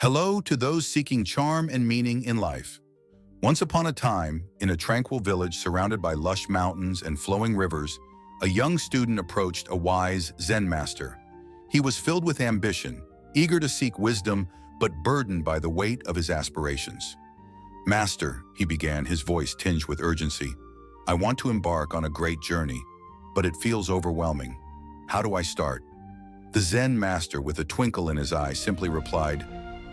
Hello to those seeking charm and meaning in life. Once upon a time, in a tranquil village surrounded by lush mountains and flowing rivers, a young student approached a wise Zen master. He was filled with ambition, eager to seek wisdom, but burdened by the weight of his aspirations. "Master," he began, his voice tinged with urgency, "I want to embark on a great journey, but it feels overwhelming. How do I start?" The Zen master, with a twinkle in his eye, simply replied,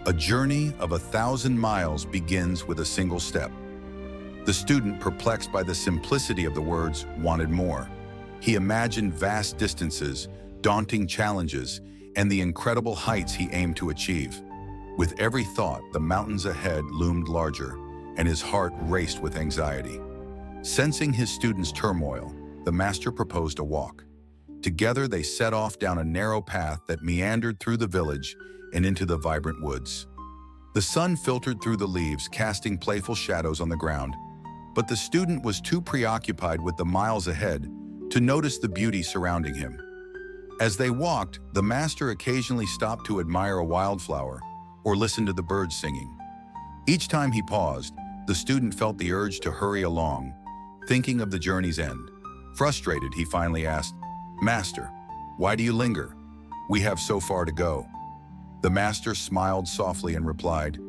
"A journey of 1,000 miles begins with a single step." The student, perplexed by the simplicity of the words, wanted more. He imagined vast distances, daunting challenges, and the incredible heights he aimed to achieve. With every thought, the mountains ahead loomed larger, and his heart raced with anxiety. Sensing his student's turmoil, the master proposed a walk. Together, they set off down a narrow path that meandered through the village and into the vibrant woods. The sun filtered through the leaves, casting playful shadows on the ground, but the student was too preoccupied with the miles ahead to notice the beauty surrounding him. As they walked, the master occasionally stopped to admire a wildflower or listen to the birds singing. Each time he paused, the student felt the urge to hurry along, thinking of the journey's end. Frustrated, he finally asked, "Master, why do you linger? We have so far to go." The master smiled softly and replied,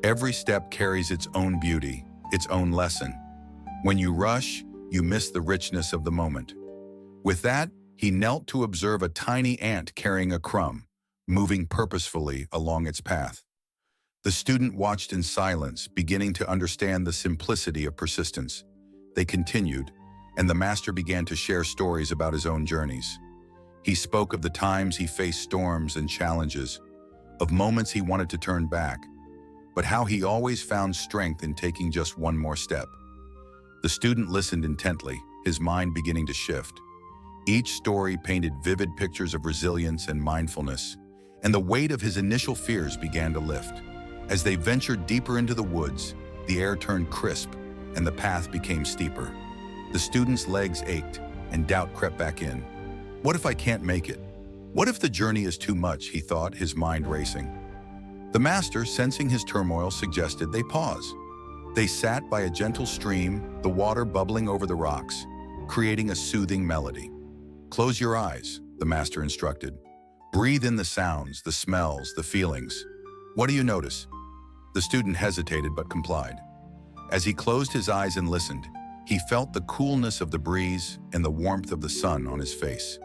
"Every step carries its own beauty, its own lesson. When you rush, you miss the richness of the moment." With that, he knelt to observe a tiny ant carrying a crumb, moving purposefully along its path. The student watched in silence, beginning to understand the simplicity of persistence. They continued, and the master began to share stories about his own journeys. He spoke of the times he faced storms and challenges, of moments he wanted to turn back, but how he always found strength in taking just one more step. The student listened intently, his mind beginning to shift. Each story painted vivid pictures of resilience and mindfulness, and the weight of his initial fears began to lift. As they ventured deeper into the woods, the air turned crisp, and the path became steeper. The student's legs ached, and doubt crept back in. "What if I can't make it? What if the journey is too much?" he thought, his mind racing. The master, sensing his turmoil, suggested they pause. They sat by a gentle stream, the water bubbling over the rocks, creating a soothing melody. "Close your eyes," the master instructed. "Breathe in the sounds, the smells, the feelings. What do you notice?" The student hesitated but complied. As he closed his eyes and listened, he felt the coolness of the breeze and the warmth of the sun on his face.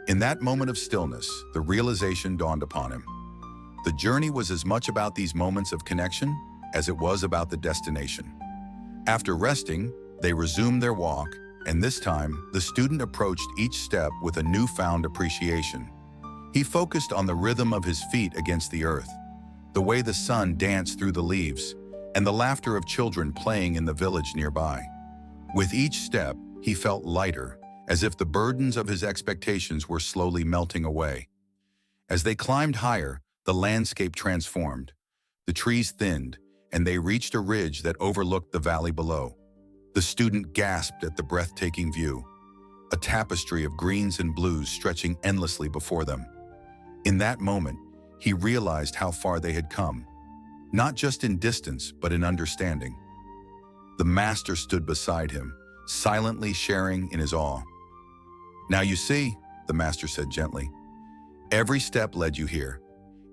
In that moment of stillness, the realization dawned upon him. The journey was as much about these moments of connection as it was about the destination. After resting, they resumed their walk, and this time, the student approached each step with a newfound appreciation. He focused on the rhythm of his feet against the earth, the way the sun danced through the leaves, and the laughter of children playing in the village nearby. With each step, he felt lighter, as if the burdens of his expectations were slowly melting away. As they climbed higher, the landscape transformed. The trees thinned, and they reached a ridge that overlooked the valley below. The student gasped at the breathtaking view, a tapestry of greens and blues stretching endlessly before them. In that moment, he realized how far they had come, not just in distance, but in understanding. The master stood beside him, silently sharing in his awe. "Now you see," the master said gently, "every step led you here.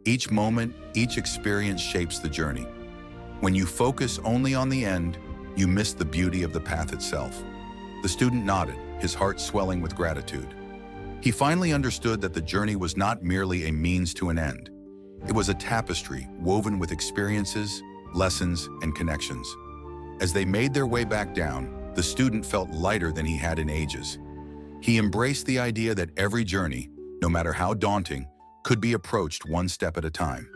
Each moment, each experience shapes the journey. When you focus only on the end, you miss the beauty of the path itself." The student nodded, his heart swelling with gratitude. He finally understood that the journey was not merely a means to an end. It was a tapestry woven with experiences, lessons, and connections. As they made their way back down, the student felt lighter than he had in ages. He embraced the idea that every journey, no matter how daunting, could be approached one step at a time.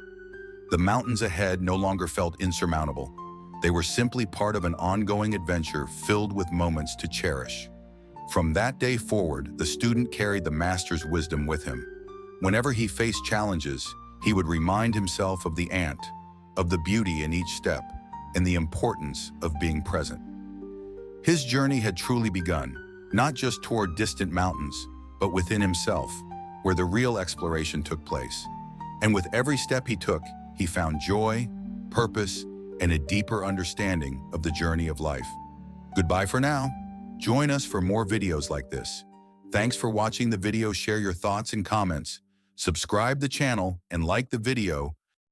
The mountains ahead no longer felt insurmountable. They were simply part of an ongoing adventure filled with moments to cherish. From that day forward, the student carried the master's wisdom with him. Whenever he faced challenges, he would remind himself of the ant, of the beauty in each step, and the importance of being present. His journey had truly begun, not just toward distant mountains, but within himself, where the real exploration took place. And with every step he took, he found joy, purpose, and a deeper understanding of the journey of life. Goodbye for now. Join us for more videos like this. Thanks for watching the video. Share your thoughts and comments. Subscribe the channel and like the video